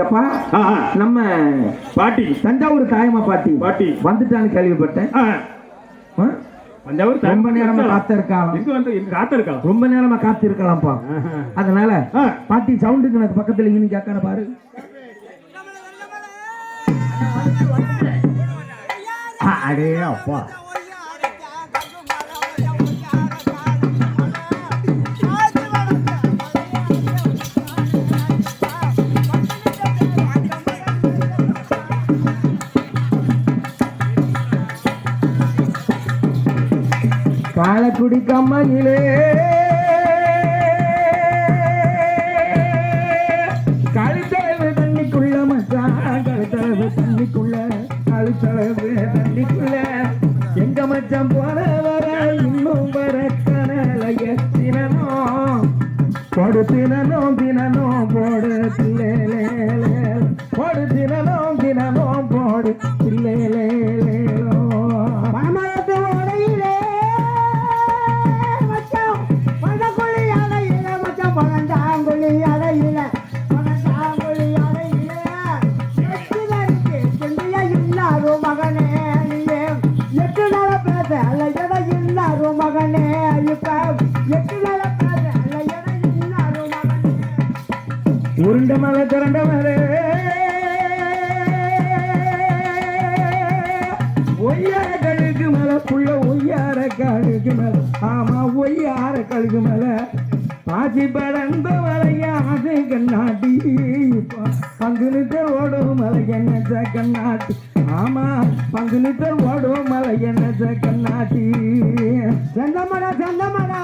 எப்பா நம்ம பாட்டி தஞ்சாவூர் தாயம்மா பாட்டி வந்துட்டான்னு கேள்விப்பட்டேன். தஞ்சாவூர் ரொம்ப நேரமா காத்திருக்கலாம். ரொம்ப நேரமா காத்திருக்கலாம்ப்பா. அதனால பாட்டி சவுண்டுக்கு எனக்கு பக்கத்துல இனி கேட்கான பாரு. அடே அப்பா காலக்குடி கம்மையிலே கழுத்தளவு தண்ணிக்குள்ள மச்சான், கழுத்தளவு தண்ணிக்குள்ள, கழுத்தளவு தண்ணிக்குள்ள எங்க மச்சான் போன வர இன்னும் வர கனலைய தினமும் போடு தினமும் தினமும் போடு தில்லேலே போடு தினமும் தினமும் போடு தில்லேலே உருண்ட மலை திரண்ட மலை ஒய்யார கழுகு மலை புள்ள ஒய்யார கழுகு மலை. ஆமா ஒய்யார கழுகு மலை பாசி படந்த மலைய அது கண்ணாட்டி பங்கு நித்தர் ஓடும் மலை என்ன கண்ணாட்டி. ஆமா பங்கு நித்தர் ஓடும் மலை என்ன கண்ணாட்டி. செந்தமடா செந்தமடா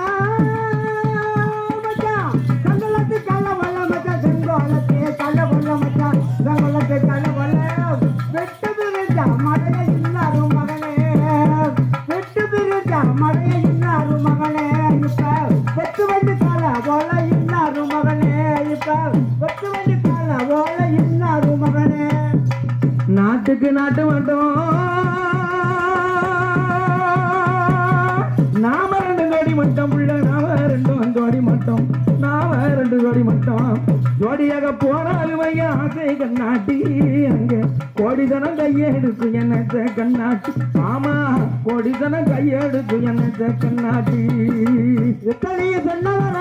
நாட்டுக்கு நாட்டு மட்டும் நாம 2 கோடி மட்டும் உள்ள நாம 2 கோடி மட்டும் நாம 2 கோடி மட்டும் ஜோடியாக போனாலும் ஆசை கண்ணாட்டி அங்க கோடிதனம் கையெடுத்து என்ன கண்ணாட்டி. ஆமா கோடிதனம் கையெடுத்து என்ன கண்ணாட்டி. எத்தனைய சொன்னவர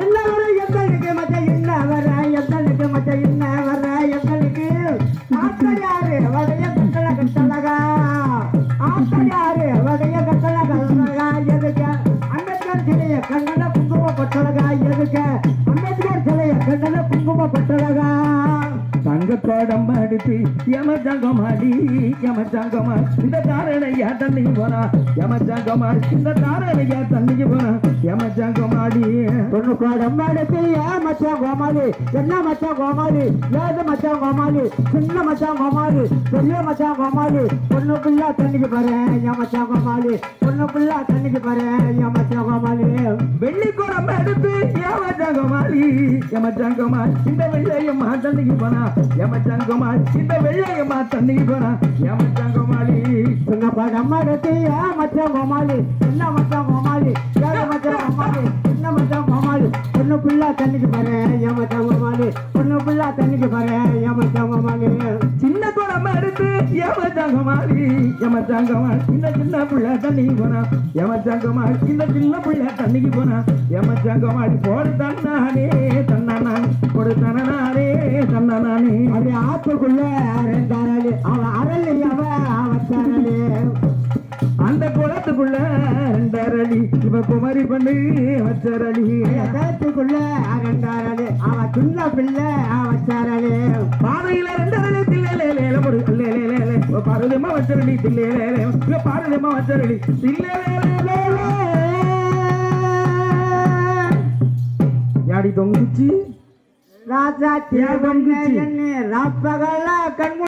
என்ன வர எத்தனைக்கு மச்ச என்ன வர எத்தனைக்கு மச்ச என்ன வர எத்தனைக்கு ஆத்தடியாரு வடைய கட்டள கட்டளகா ஆத்தடியாரு வடைய கட்டள கட்டளகா எதுக்க அம்பேத்கர் சிலைய கண்ணன குங்கும பட்டழகா எதுக்க அம்பேத்கர் சிலைய கண்ணன குங்கும பட்டழகா. தங்கத்தோடம் அடுத்து யமஜங்கமாடி யமஜங்கமாடி இந்த தாரணையா தண்ணிக்கு போனா யமஜங்கமாடி இந்த தாரணையா தண்ணிக்கு போனா யமஜங்கமாடி. பொண்ணு கோடம் அடுத்து மச்சான் கோமாளி என்ன மச்சான் கோமாளி ஏது மச்சான் கோமாளி சின்ன மச்சான் கோமாளி பெரிய மச்சான் கோமாளி பொண்ணு பிள்ளை தண்ணிக்கு போறேன் யமச்சான் கோமாளி பொண்ணு பிள்ளை தண்ணிக்கு போறேன் யமச்சான் கோமாளி. வெள்ளி கோடம் அடுத்து யமஜங்கமாடி யமஜங்கமாடி இந்த வெள்ளையம்மா தண்ணிக்கு போனா யமஜங்கமாடி இந்த வெள்ளையம்மா தண்ணிக்கு போனா யமஜங்கமாடி. சின்ன படம் அடுத்து மச்சான் கோமாளி என்ன மச்சான் கோமாளி ஏது மச்சான் கோமாளி சின்ன மச்சான் கோமாளி பொண்ணு பிள்ளை தண்ணிக்கு போறேன் யமச்சான் கோமாளி பொண்ணு பிள்ளை தண்ணிக்கு போறேன் யமச்சான் கோமாளி. சின்ன குழம்பு எடுத்து யமஜங்கமாடி யமஜங்கமாடி இந்த சின்ன பிள்ளை தண்ணிக்கு போனா யமஜங்கமாடி இந்த சின்ன பிள்ளை தண்ணிக்கு போனா யமஜங்கமாடி. போடு தன்னானே தன்னானே போடு தன்னானே தன்னானே. அது ஆத்துக்குள்ள அரளி அவ அரளி அவ அவச்சாரளி அந்த குளத்துக்குள்ள 2 அரளி இவ குமரி பண்ணு வச்சரளி குளத்துக்குள்ள 2 அரளி அவ சின்ன பிள்ளை அவச்சாரளி. பாதையில 2 அரளி தில்லேலே ஒரு லேலே பாரதமா வச்சரளி தில்லேலே பாரதமா வச்சரளி தில்லேலே யாடி தொங்குச்சி ராஜா தேவன் ராப்பகல கண்